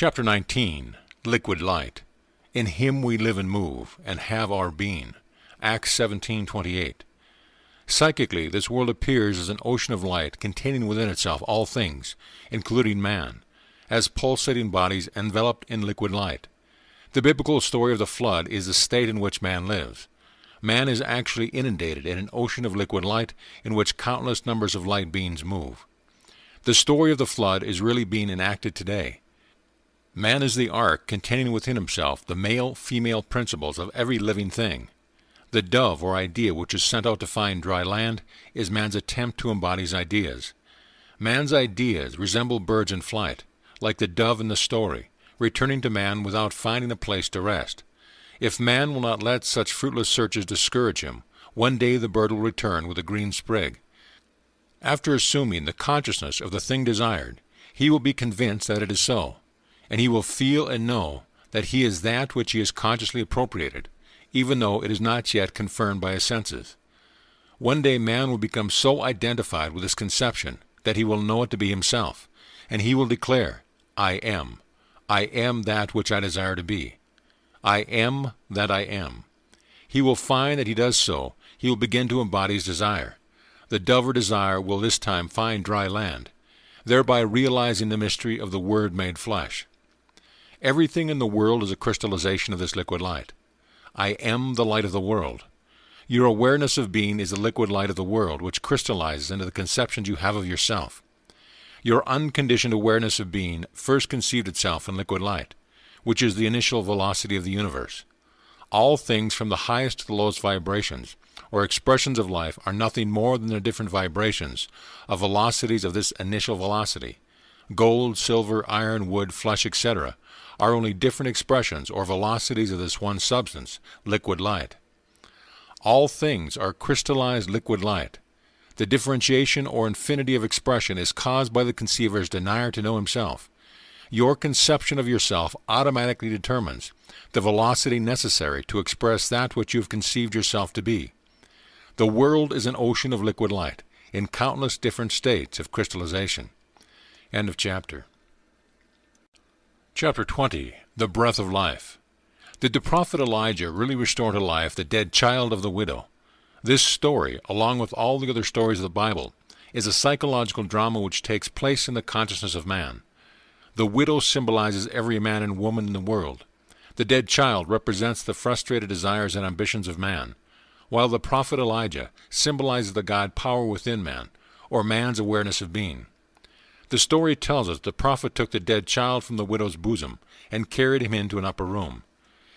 Chapter 19. Liquid Light. In Him we live and move, and have our being. Acts 17:28. Psychically, this world appears as an ocean of light containing within itself all things, including man, as pulsating bodies enveloped in liquid light. The biblical story of the flood is the state in which man lives. Man is actually inundated in an ocean of liquid light in which countless numbers of light beings move. The story of the flood is really being enacted today. Man is the ark containing within himself the male-female principles of every living thing. The dove or idea which is sent out to find dry land is man's attempt to embody his ideas. Man's ideas resemble birds in flight, like the dove in the story, returning to man without finding a place to rest. If man will not let such fruitless searches discourage him, one day the bird will return with a green sprig. After assuming the consciousness of the thing desired, he will be convinced that it is so, and he will feel and know that he is that which he has consciously appropriated, even though it is not yet confirmed by his senses. One day man will become so identified with his conception that he will know it to be himself, and he will declare, I am that which I desire to be. I am that I am. He will find that he does so. He will begin to embody his desire. The dove or desire will this time find dry land, thereby realizing the mystery of the Word made flesh. Everything in the world is a crystallization of this liquid light. I am the light of the world. Your awareness of being is the liquid light of the world, which crystallizes into the conceptions you have of yourself. Your unconditioned awareness of being first conceived itself in liquid light, which is the initial velocity of the universe. All things from the highest to the lowest vibrations, or expressions of life, are nothing more than the different vibrations of velocities of this initial velocity. Gold, silver, iron, wood, flesh, etc. are only different expressions or velocities of this one substance, liquid light. All things are crystallized liquid light. The differentiation or infinity of expression is caused by the conceiver's desire to know himself. Your conception of yourself automatically determines the velocity necessary to express that which you have conceived yourself to be. The world is an ocean of liquid light, in countless different states of crystallization. End of chapter. Chapter 20. The Breath of Life. Did the prophet Elijah really restore to life the dead child of the widow? This story, along with all the other stories of the Bible, is a psychological drama which takes place in the consciousness of man. The widow symbolizes every man and woman in the world. The dead child represents the frustrated desires and ambitions of man, while the prophet Elijah symbolizes the God power within man, or man's awareness of being. The story tells us the prophet took the dead child from the widow's bosom and carried him into an upper room.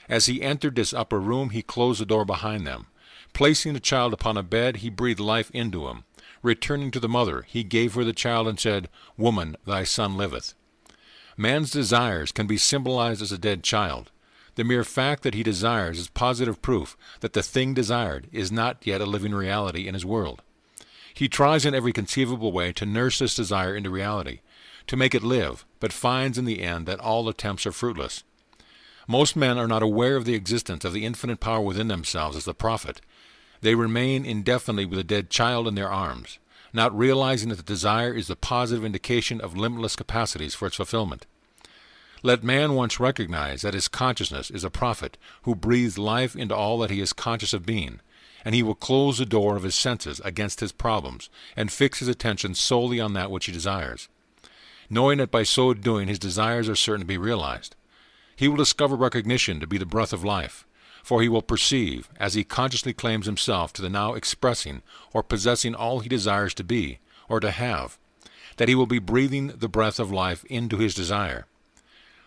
As he entered this upper room, he closed the door behind them. Placing the child upon a bed, he breathed life into him. Returning to the mother, he gave her the child and said, Woman, thy son liveth. Man's desires can be symbolized as a dead child. The mere fact that he desires is positive proof that the thing desired is not yet a living reality in his world. He tries in every conceivable way to nurse this desire into reality, to make it live, but finds in the end that all attempts are fruitless. Most men are not aware of the existence of the infinite power within themselves as the prophet. They remain indefinitely with a dead child in their arms, not realizing that the desire is the positive indication of limitless capacities for its fulfillment. Let man once recognize that his consciousness is a prophet who breathes life into all that he is conscious of being, and he will close the door of his senses against his problems and fix his attention solely on that which he desires, knowing that by so doing his desires are certain to be realized. He will discover recognition to be the breath of life, for he will perceive, as he consciously claims himself to the now expressing or possessing all he desires to be or to have, that he will be breathing the breath of life into his desire.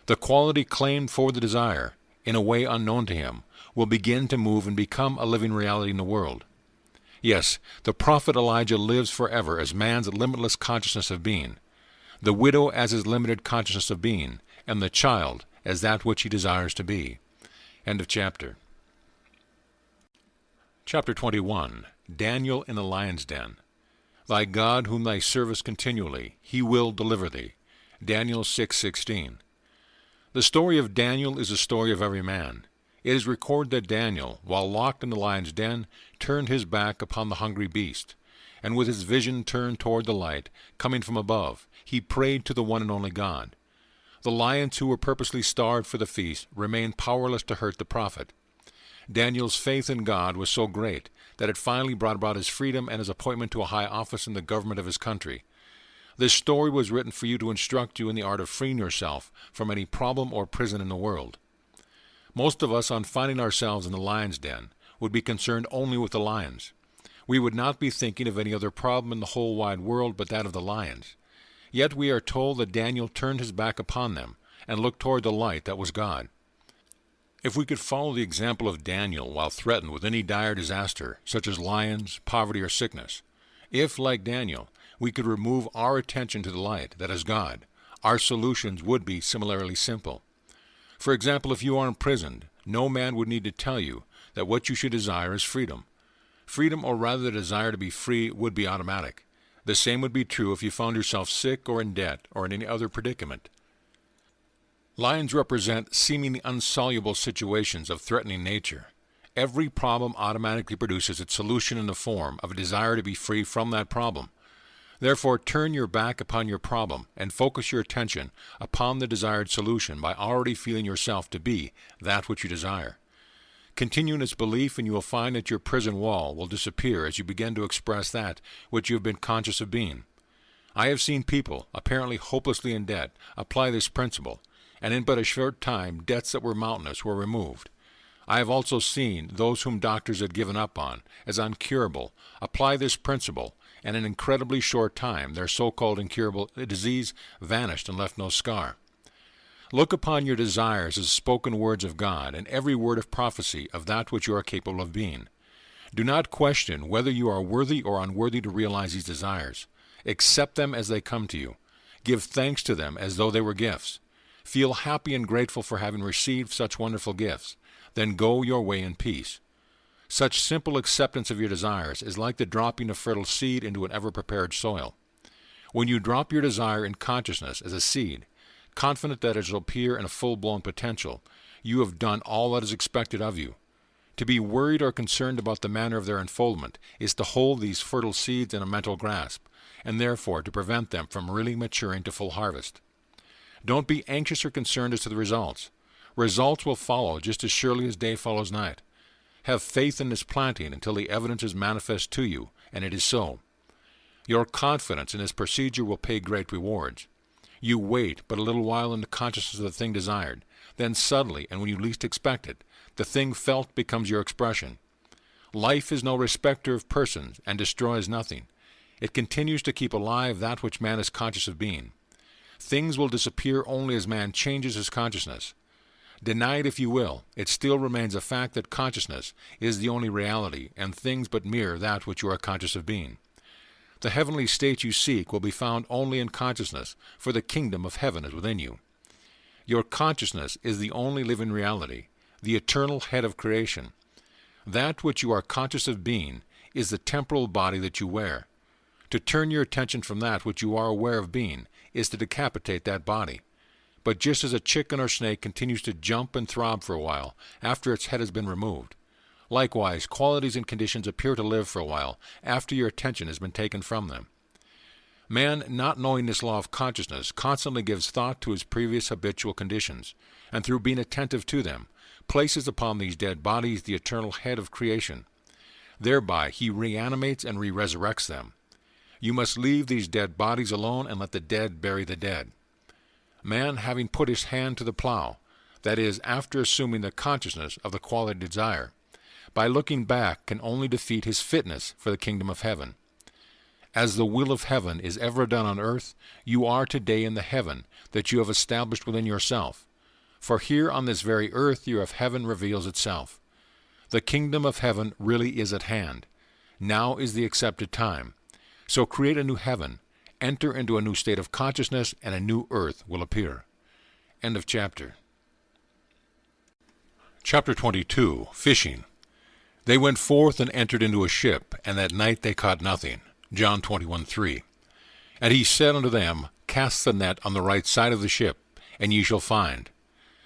The quality claimed for the desire, in a way unknown to him, will begin to move and become a living reality in the world. Yes, the prophet Elijah lives forever as man's limitless consciousness of being, the widow as his limited consciousness of being, and the child as that which he desires to be. End of chapter. Chapter 21. Daniel in the lion's den. Thy God whom thy servest continually, he will deliver thee. Daniel 6:16. The story of Daniel is the story of every man. It is recorded that Daniel, while locked in the lion's den, turned his back upon the hungry beast, and with his vision turned toward the light, coming from above, he prayed to the one and only God. The lions who were purposely starved for the feast remained powerless to hurt the prophet. Daniel's faith in God was so great that it finally brought about his freedom and his appointment to a high office in the government of his country. This story was written for you to instruct you in the art of freeing yourself from any problem or prison in the world. Most of us, on finding ourselves in the lion's den, would be concerned only with the lions. We would not be thinking of any other problem in the whole wide world but that of the lions. Yet we are told that Daniel turned his back upon them and looked toward the light that was God. If we could follow the example of Daniel while threatened with any dire disaster, such as lions, poverty, or sickness, if, like Daniel, we could remove our attention to the light that is God, our solutions would be similarly simple. For example, if you are imprisoned, no man would need to tell you that what you should desire is freedom. Freedom, or rather the desire to be free, would be automatic. The same would be true if you found yourself sick or in debt or in any other predicament. Lions represent seemingly insoluble situations of threatening nature. Every problem automatically produces its solution in the form of a desire to be free from that problem. Therefore, turn your back upon your problem and focus your attention upon the desired solution by already feeling yourself to be that which you desire. Continue in this belief, and you will find that your prison wall will disappear as you begin to express that which you have been conscious of being. I have seen people, apparently hopelessly in debt, apply this principle, and in but a short time debts that were mountainous were removed. I have also seen those whom doctors had given up on as incurable apply this principle, and in an incredibly short time their so-called incurable disease vanished and left no scar. Look upon your desires as spoken words of God, and every word of prophecy of that which you are capable of being. Do not question whether you are worthy or unworthy to realize these desires. Accept them as they come to you. Give thanks to them as though they were gifts. Feel happy and grateful for having received such wonderful gifts. Then go your way in peace. Such simple acceptance of your desires is like the dropping of fertile seed into an ever-prepared soil. When you drop your desire in consciousness as a seed, confident that it shall appear in a full-blown potential, you have done all that is expected of you. To be worried or concerned about the manner of their unfoldment is to hold these fertile seeds in a mental grasp, and therefore to prevent them from really maturing to full harvest. Don't be anxious or concerned as to the results. Results will follow just as surely as day follows night. Have faith in this planting until the evidence is manifest to you, and it is so. Your confidence in this procedure will pay great rewards. You wait but a little while in the consciousness of the thing desired. Then suddenly, and when you least expect it, the thing felt becomes your expression. Life is no respecter of persons and destroys nothing. It continues to keep alive that which man is conscious of being. Things will disappear only as man changes his consciousness. Deny it if you will, it still remains a fact that consciousness is the only reality, and things but mirror that which you are conscious of being. The heavenly state you seek will be found only in consciousness, for the kingdom of heaven is within you. Your consciousness is the only living reality, the eternal head of creation. That which you are conscious of being is the temporal body that you wear. To turn your attention from that which you are aware of being is to decapitate that body. But just as a chicken or snake continues to jump and throb for a while after its head has been removed, likewise, qualities and conditions appear to live for a while after your attention has been taken from them. Man, not knowing this law of consciousness, constantly gives thought to his previous habitual conditions, and through being attentive to them, places upon these dead bodies the eternal head of creation. Thereby he reanimates and re-resurrects them. You must leave these dead bodies alone and let the dead bury the dead. Man, having put his hand to the plow, that is, after assuming the consciousness of the quality desire, by looking back can only defeat his fitness for the kingdom of heaven. As the will of heaven is ever done on earth, you are today in the heaven that you have established within yourself. For here on this very earth your of heaven reveals itself. The kingdom of heaven really is at hand. Now is the accepted time. So create a new heaven, enter into a new state of consciousness, and a new earth will appear. End of chapter. Chapter 22, Fishing. They went forth and entered into a ship, and that night they caught nothing. John 21:3. And he said unto them, Cast the net on the right side of the ship, and ye shall find.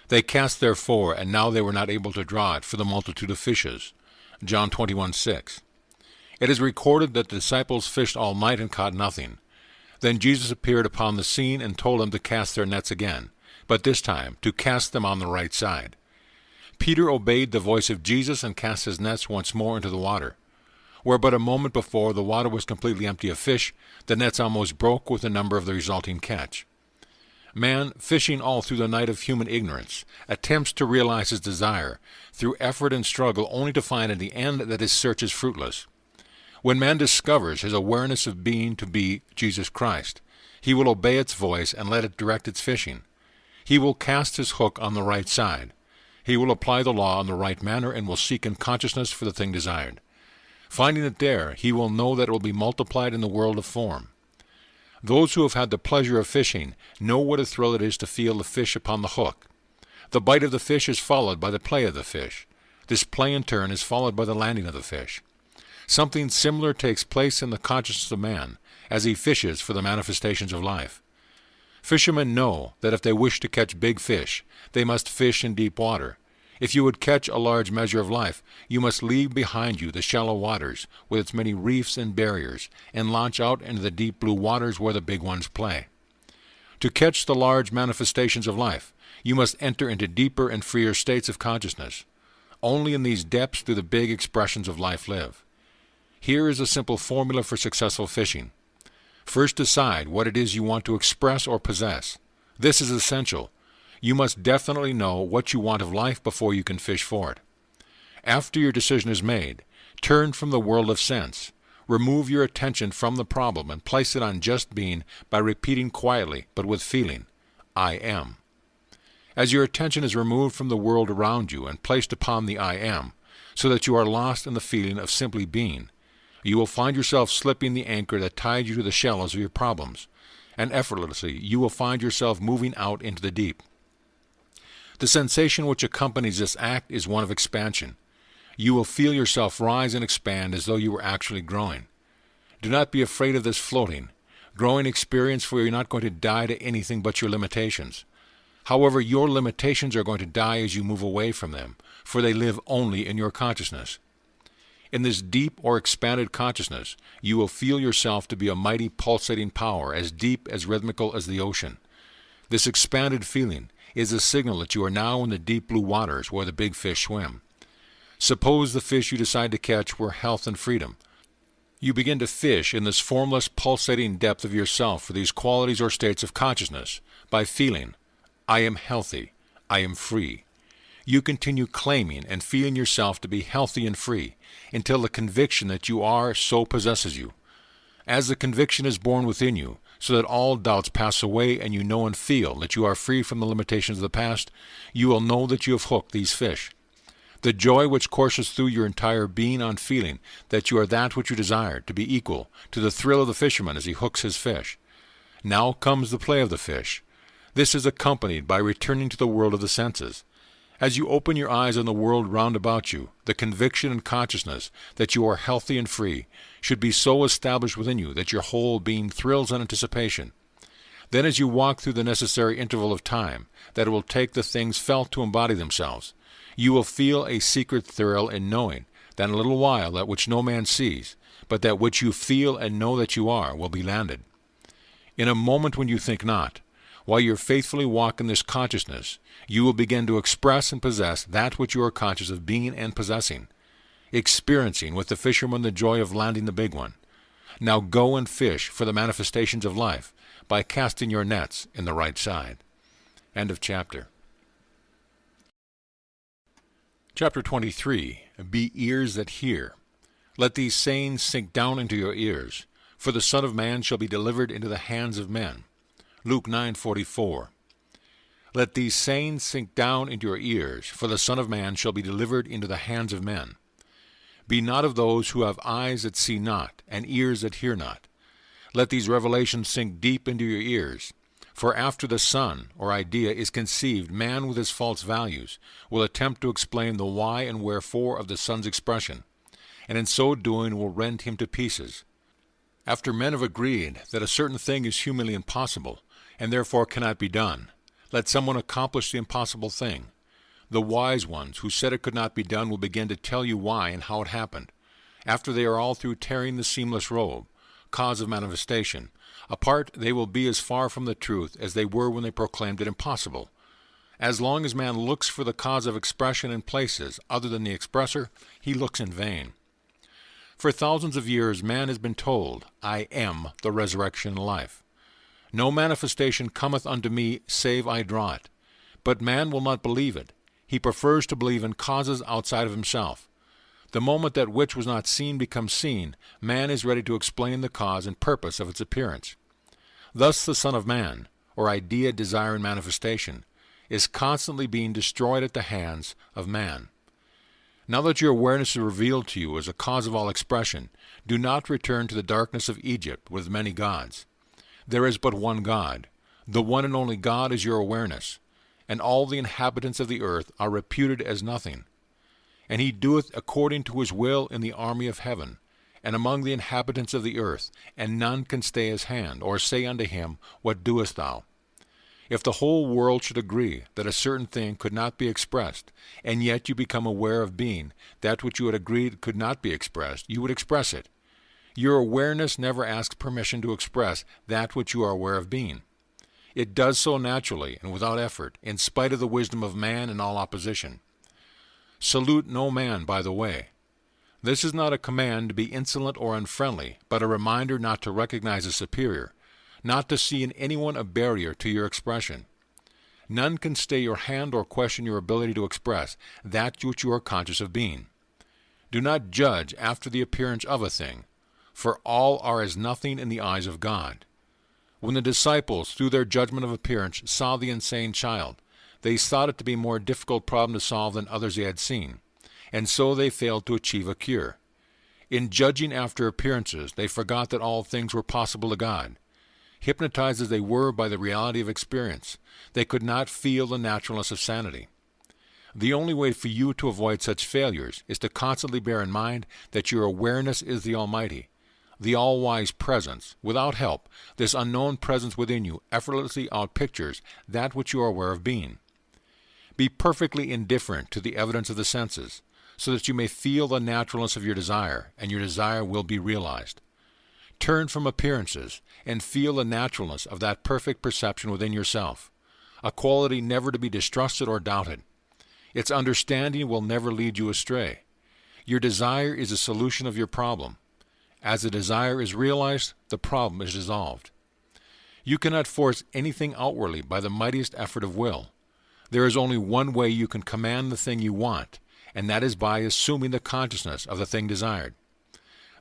They cast therefore, and now they were not able to draw it for the multitude of fishes. John 21:6. It is recorded that the disciples fished all night and caught nothing. Then Jesus appeared upon the scene and told them to cast their nets again. but this time to cast them on the right side. Peter obeyed the voice of Jesus and cast his nets once more into the water. Where but a moment before the water was completely empty of fish, the nets almost broke with the number of the resulting catch. Man, fishing all through the night of human ignorance, attempts to realize his desire through effort and struggle, only to find in the end that his search is fruitless. When man discovers his awareness of being to be Jesus Christ, he will obey its voice and let it direct its fishing. He will cast his hook on the right side. He will apply the law in the right manner and will seek in consciousness for the thing desired. Finding it there, he will know that it will be multiplied in the world of form. Those who have had the pleasure of fishing know what a thrill it is to feel the fish upon the hook. The bite of the fish is followed by the play of the fish. This play in turn is followed by the landing of the fish. Something similar takes place in the consciousness of man as he fishes for the manifestations of life. Fishermen know that if they wish to catch big fish, they must fish in deep water. If you would catch a large measure of life, you must leave behind you the shallow waters with its many reefs and barriers, and launch out into the deep blue waters where the big ones play. To catch the large manifestations of life, you must enter into deeper and freer states of consciousness. Only in these depths do the big expressions of life live. Here is a simple formula for successful fishing. First, decide what it is you want to express or possess. This is essential. You must definitely know what you want of life before you can fish for it. After your decision is made, turn from the world of sense. Remove your attention from the problem and place it on just being by repeating quietly, but with feeling, I am. As your attention is removed from the world around you and placed upon the I am, so that you are lost in the feeling of simply being, you will find yourself slipping the anchor that tied you to the shallows of your problems, and effortlessly you will find yourself moving out into the deep. The sensation which accompanies this act is one of expansion. You will feel yourself rise and expand as though you were actually growing. Do not be afraid of this floating, growing experience, for you're not going to die to anything but your limitations. However, your limitations are going to die as you move away from them, for they live only in your consciousness. In this deep or expanded consciousness, you will feel yourself to be a mighty pulsating power, as deep, as rhythmical as the ocean. This expanded feeling is a signal that you are now in the deep blue waters where the big fish swim. Suppose the fish you decide to catch were health and freedom. You begin to fish in this formless, pulsating depth of yourself for these qualities or states of consciousness by feeling, I am healthy, I am free. You continue claiming and feeling yourself to be healthy and free until the conviction that you are so possesses you. As the conviction is born within you, so that all doubts pass away and you know and feel that you are free from the limitations of the past, you will know that you have hooked these fish. The joy which courses through your entire being on feeling that you are that which you desire to be equal to the thrill of the fisherman as he hooks his fish. Now comes the play of the fish. This is accompanied by returning to the world of the senses. As you open your eyes on the world round about you, the conviction and consciousness that you are healthy and free should be so established within you that your whole being thrills in anticipation. Then as you walk through the necessary interval of time that it will take the things felt to embody themselves, you will feel a secret thrill in knowing that in a little while that which no man sees, but that which you feel and know that you are, will be landed. In a moment when you think not, while you faithfully walk in this consciousness, you will begin to express and possess that which you are conscious of being and possessing, experiencing with the fisherman the joy of landing the big one. Now go and fish for the manifestations of life by casting your nets in the right side. End of chapter. Chapter 23. Be ears that hear. Let these sayings sink down into your ears, for the Son of Man shall be delivered into the hands of men. Luke 9:44. Let these sayings sink down into your ears, for the Son of Man shall be delivered into the hands of men. Be not of those who have eyes that see not, and ears that hear not. Let these revelations sink deep into your ears, for after the Son, or idea, is conceived, man with his false values will attempt to explain the why and wherefore of the Son's expression, and in so doing will rend him to pieces. After men have agreed that a certain thing is humanly impossible, and therefore cannot be done, let someone accomplish the impossible thing. The wise ones who said it could not be done will begin to tell you why and how it happened. After they are all through tearing the seamless robe, cause of manifestation, apart they will be as far from the truth as they were when they proclaimed it impossible, As long as man looks for the cause of expression in places other than the expressor, he looks in vain. For thousands of years man has been told, I am the resurrection and life. No manifestation cometh unto me, save I draw it. But man will not believe it. He prefers to believe in causes outside of himself. The moment that which was not seen becomes seen, man is ready to explain the cause and purpose of its appearance. Thus the Son of Man, or idea, desire, and manifestation, is constantly being destroyed at the hands of man. Now that your awareness is revealed to you as a cause of all expression, do not return to the darkness of Egypt with many gods. There is but one God. The one and only God is your awareness, and all the inhabitants of the earth are reputed as nothing. And he doeth according to his will in the army of heaven, and among the inhabitants of the earth, and none can stay his hand, or say unto him, What doest thou? If the whole world should agree that a certain thing could not be expressed, and yet you become aware of being that which you had agreed could not be expressed, you would express it. Your awareness never asks permission to express that which you are aware of being. It does so naturally and without effort, in spite of the wisdom of man and all opposition. Salute no man by the way. This is not a command to be insolent or unfriendly, but a reminder not to recognize a superior, not to see in anyone a barrier to your expression. None can stay your hand or question your ability to express that which you are conscious of being. Do not judge after the appearance of a thing, for all are as nothing in the eyes of God. When the disciples, through their judgment of appearance, saw the insane child, they thought it to be a more difficult problem to solve than others they had seen, and so they failed to achieve a cure. In judging after appearances, they forgot that all things were possible to God. Hypnotized as they were by the reality of experience, they could not feel the naturalness of sanity. The only way for you to avoid such failures is to constantly bear in mind that your awareness is the Almighty, the all-wise presence. Without help, this unknown presence within you effortlessly outpictures that which you are aware of being. Be perfectly indifferent to the evidence of the senses, so that you may feel the naturalness of your desire, and your desire will be realized. Turn from appearances and feel the naturalness of that perfect perception within yourself, a quality never to be distrusted or doubted. Its understanding will never lead you astray. Your desire is a solution of your problem. As the desire is realized, the problem is dissolved. You cannot force anything outwardly by the mightiest effort of will. There is only one way you can command the thing you want, and that is by assuming the consciousness of the thing desired.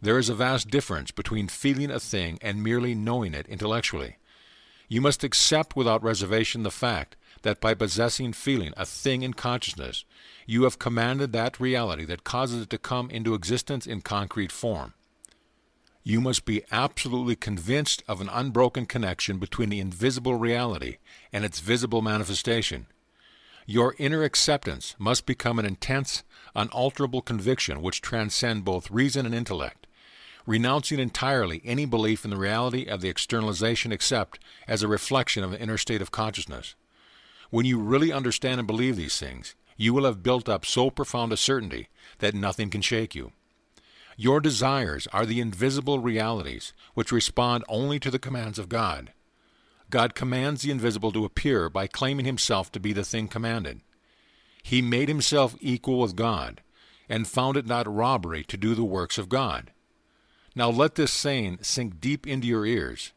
There is a vast difference between feeling a thing and merely knowing it intellectually. You must accept without reservation the fact that by possessing feeling a thing in consciousness, you have commanded that reality that causes it to come into existence in concrete form. You must be absolutely convinced of an unbroken connection between the invisible reality and its visible manifestation. Your inner acceptance must become an intense, unalterable conviction which transcends both reason and intellect, renouncing entirely any belief in the reality of the externalization except as a reflection of an inner state of consciousness. When you really understand and believe these things, you will have built up so profound a certainty that nothing can shake you. Your desires are the invisible realities which respond only to the commands of God. God commands the invisible to appear by claiming himself to be the thing commanded. He made himself equal with God, and found it not robbery to do the works of God. Now let this saying sink deep into your ears.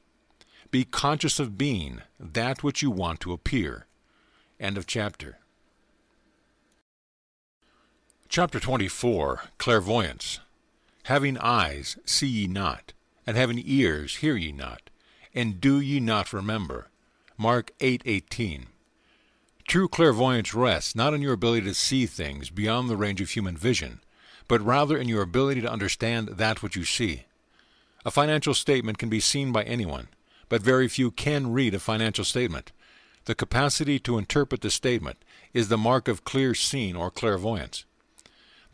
Be conscious of being that which you want to appear. End of chapter. Chapter 24, Clairvoyance. Having eyes, see ye not, and having ears, hear ye not, and do ye not remember. Mark 8:18. True clairvoyance rests not in your ability to see things beyond the range of human vision, but rather in your ability to understand that which you see. A financial statement can be seen by anyone, but very few can read a financial statement. The capacity to interpret the statement is the mark of clear seeing or clairvoyance.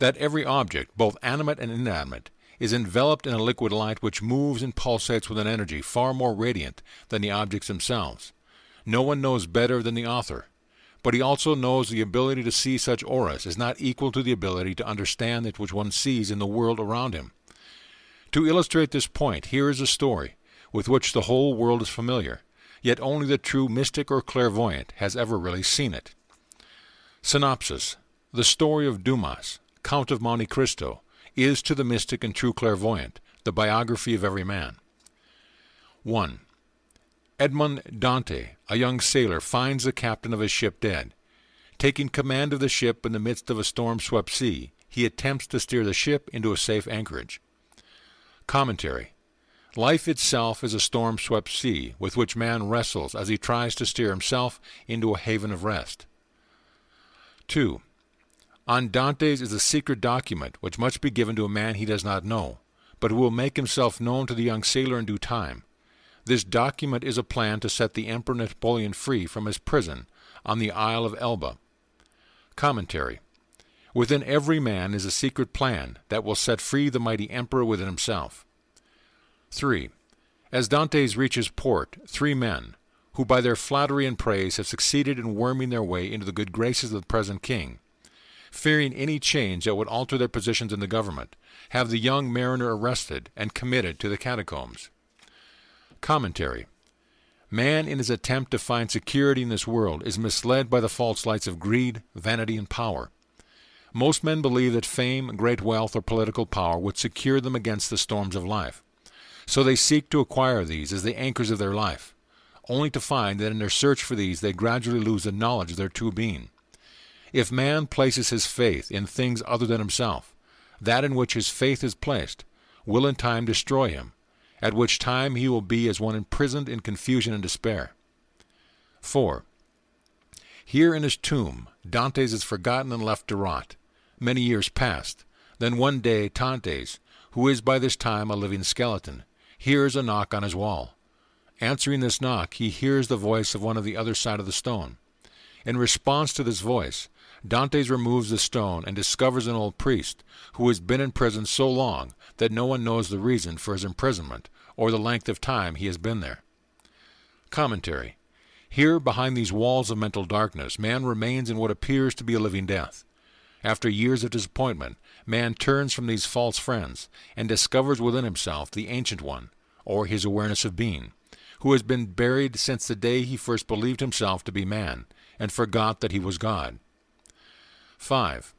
That every object, both animate and inanimate, is enveloped in a liquid light which moves and pulsates with an energy far more radiant than the objects themselves. No one knows better than the author, but he also knows the ability to see such auras is not equal to the ability to understand that which one sees in the world around him. To illustrate this point, here is a story with which the whole world is familiar, yet only the true mystic or clairvoyant has ever really seen it. Synopsis. The story of Dumas, Count of Monte Cristo, is to the mystic and true clairvoyant the biography of every man. 1. Edmond Dante, a young sailor, finds the captain of his ship dead. Taking command of the ship in the midst of a storm-swept sea, he attempts to steer the ship into a safe anchorage. Commentary. Life itself is a storm-swept sea with which man wrestles as he tries to steer himself into a haven of rest. 2. On Dante's is a secret document which must be given to a man he does not know, but who will make himself known to the young sailor in due time. This document is a plan to set the Emperor Napoleon free from his prison on the Isle of Elba. Commentary. Within every man is a secret plan that will set free the mighty emperor within himself. 3. As Dantes reaches port, 3 men, who by their flattery and praise have succeeded in worming their way into the good graces of the present king, fearing any change that would alter their positions in the government, have the young mariner arrested and committed to the catacombs. Commentary. Man in his attempt to find security in this world is misled by the false lights of greed, vanity, and power. Most men believe that fame, great wealth, or political power would secure them against the storms of life. So they seek to acquire these as the anchors of their life, only to find that in their search for these they gradually lose the knowledge of their true being. If man places his faith in things other than himself, that in which his faith is placed will in time destroy him, at which time he will be as one imprisoned in confusion and despair. 4. Here in his tomb, Dantes is forgotten and left to rot. Many years passed. Then one day Dantes, who is by this time a living skeleton, hears a knock on his wall. Answering this knock, he hears the voice of one on the other side of the stone. In response to this voice, Dantes removes the stone and discovers an old priest who has been in prison so long that no one knows the reason for his imprisonment or the length of time he has been there. Commentary. Here, behind these walls of mental darkness, man remains in what appears to be a living death. After years of disappointment, man turns from these false friends and discovers within himself the Ancient One, or his awareness of being, who has been buried since the day he first believed himself to be man and forgot that he was God. 5.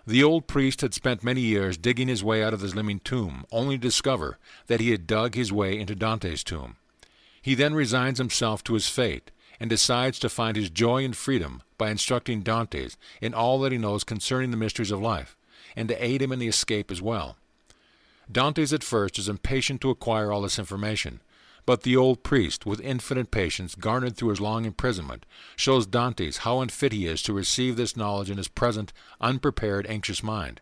The old priest had spent many years digging his way out of his living tomb, only to discover that he had dug his way into Dante's tomb. He then resigns himself to his fate and decides to find his joy and freedom by instructing Dantes in all that he knows concerning the mysteries of life, and to aid him in the escape as well. Dantes at first is impatient to acquire all this information, but the old priest, with infinite patience garnered through his long imprisonment, shows Dantes how unfit he is to receive this knowledge in his present, unprepared, anxious mind.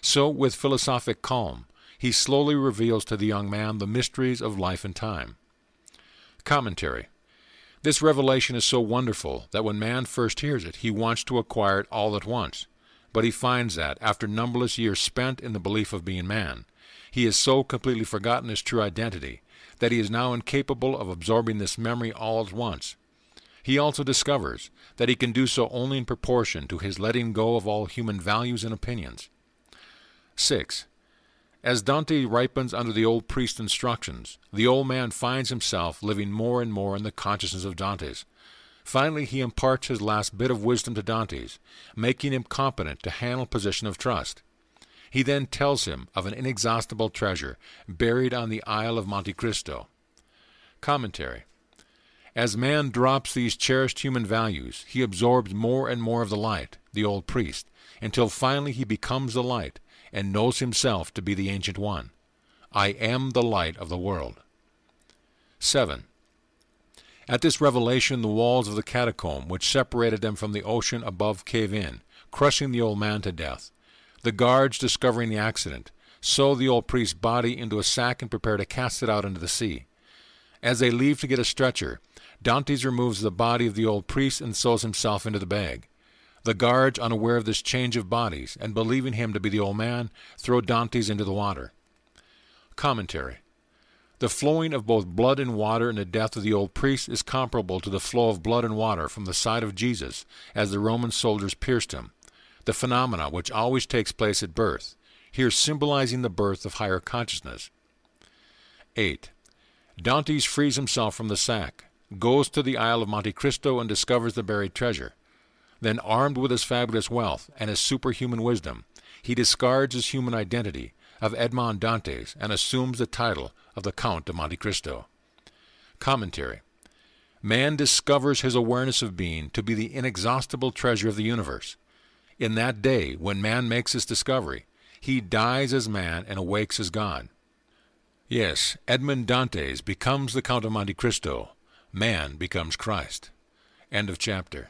So, with philosophic calm, he slowly reveals to the young man the mysteries of life and time. Commentary. This revelation is so wonderful that when man first hears it, he wants to acquire it all at once. But he finds that, after numberless years spent in the belief of being man, he has so completely forgotten his true identity that he is now incapable of absorbing this memory all at once. He also discovers that he can do so only in proportion to his letting go of all human values and opinions. 6. As Dante ripens under the old priest's instructions, the old man finds himself living more and more in the consciousness of Dante's. Finally, he imparts his last bit of wisdom to Dante's, making him competent to handle position of trust. He then tells him of an inexhaustible treasure buried on the Isle of Monte Cristo. Commentary. As man drops these cherished human values, he absorbs more and more of the light, the old priest, until finally he becomes the light and knows himself to be the Ancient One. I am the light of the world. 7. At this revelation, the walls of the catacomb which separated them from the ocean above cave in, crushing the old man to death. The guards, discovering the accident, sew the old priest's body into a sack and prepare to cast it out into the sea. As they leave to get a stretcher, Dantes removes the body of the old priest and sews himself into the bag. The guards, unaware of this change of bodies and believing him to be the old man, throw Dantes into the water. Commentary. The flowing of both blood and water in the death of the old priest is comparable to the flow of blood and water from the side of Jesus as the Roman soldiers pierced him, the phenomena which always takes place at birth, here symbolizing the birth of higher consciousness. 8. Dantes frees himself from the sack, goes to the Isle of Monte Cristo and discovers the buried treasure. Then, armed with his fabulous wealth and his superhuman wisdom, he discards his human identity of Edmond Dantes and assumes the title of the Count of Monte Cristo. Commentary. Man discovers his awareness of being to be the inexhaustible treasure of the universe. In that day, when man makes this discovery, he dies as man and awakes as God. Yes, Edmond Dantes becomes the Count of Monte Cristo. Man becomes Christ. End of chapter.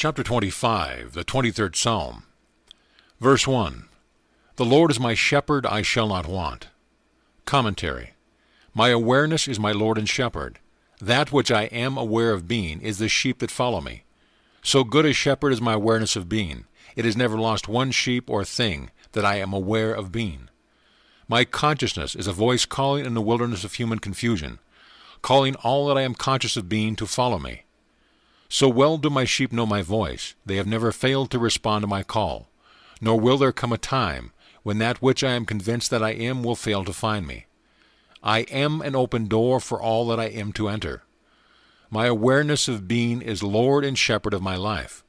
Chapter 25, the 23rd Psalm. Verse 1. The Lord is my shepherd, I shall not want. Commentary. My awareness is my Lord and shepherd. That which I am aware of being is the sheep that follow me. So good a shepherd is my awareness of being. It has never lost one sheep or thing that I am aware of being. My consciousness is a voice calling in the wilderness of human confusion, calling all that I am conscious of being to follow me. So well do my sheep know my voice, they have never failed to respond to my call, nor will there come a time when that which I am convinced that I am will fail to find me. I am an open door for all that I am to enter. My awareness of being is Lord and shepherd of my life.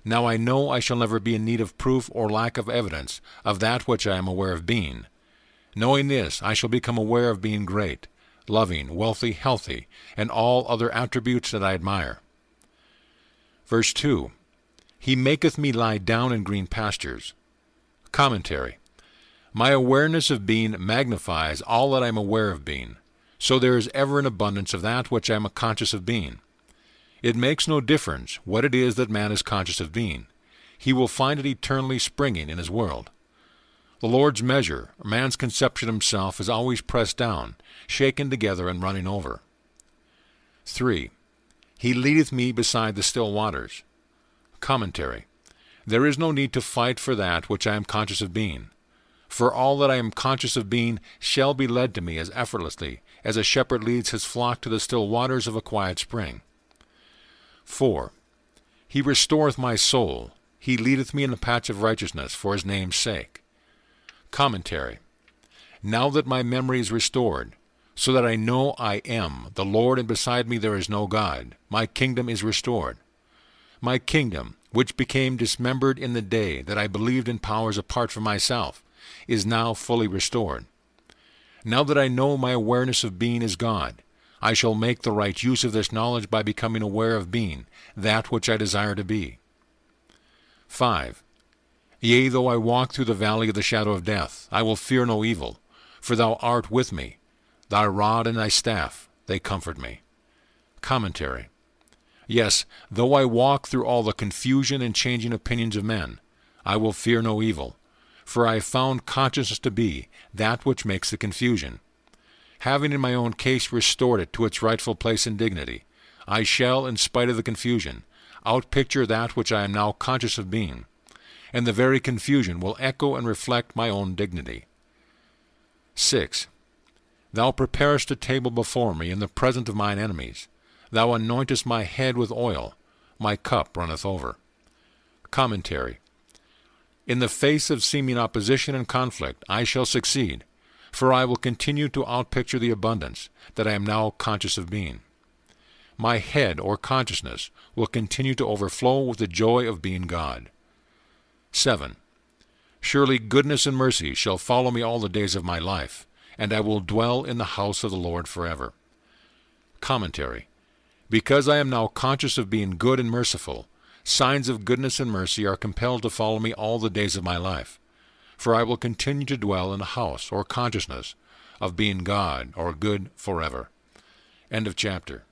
Now I know I shall never be in need of proof or lack of evidence of that which I am aware of being. Knowing this, I shall become aware of being great, loving, wealthy, healthy, and all other attributes that I admire. Verse 2. He maketh me lie down in green pastures. Commentary. My awareness of being magnifies all that I am aware of being, so there is ever an abundance of that which I am conscious of being. It makes no difference what it is that man is conscious of being. He will find it eternally springing in his world. The Lord's measure, man's conception of himself, is always pressed down, shaken together, and running over. 3. He leadeth me beside the still waters. Commentary. There is no need to fight for that which I am conscious of being. For all that I am conscious of being shall be led to me as effortlessly as a shepherd leads his flock to the still waters of a quiet spring. 4. He restoreth my soul. He leadeth me in the path of righteousness for his name's sake. Commentary. Now that my memory is restored, so that I know I am the Lord and beside me there is no God, my kingdom is restored. My kingdom, which became dismembered in the day that I believed in powers apart from myself, is now fully restored. Now that I know my awareness of being is God, I shall make the right use of this knowledge by becoming aware of being, that which I desire to be. 5. Yea, though I walk through the valley of the shadow of death, I will fear no evil, for thou art with me. Thy rod and thy staff, they comfort me. Commentary. Yes, though I walk through all the confusion and changing opinions of men, I will fear no evil, for I have found consciousness to be that which makes the confusion. Having in my own case restored it to its rightful place and dignity, I shall, in spite of the confusion, outpicture that which I am now conscious of being, and the very confusion will echo and reflect my own dignity. 6. Thou preparest a table before me in the presence of mine enemies. Thou anointest my head with oil. My cup runneth over. Commentary. In the face of seeming opposition and conflict, I shall succeed, for I will continue to outpicture the abundance that I am now conscious of being. My head, or consciousness, will continue to overflow with the joy of being God. 7. Surely goodness and mercy shall follow me all the days of my life, and I will dwell in the house of the Lord forever. Commentary. Because I am now conscious of being good and merciful, signs of goodness and mercy are compelled to follow me all the days of my life, for I will continue to dwell in the house, or consciousness, of being God, or good forever. End of chapter.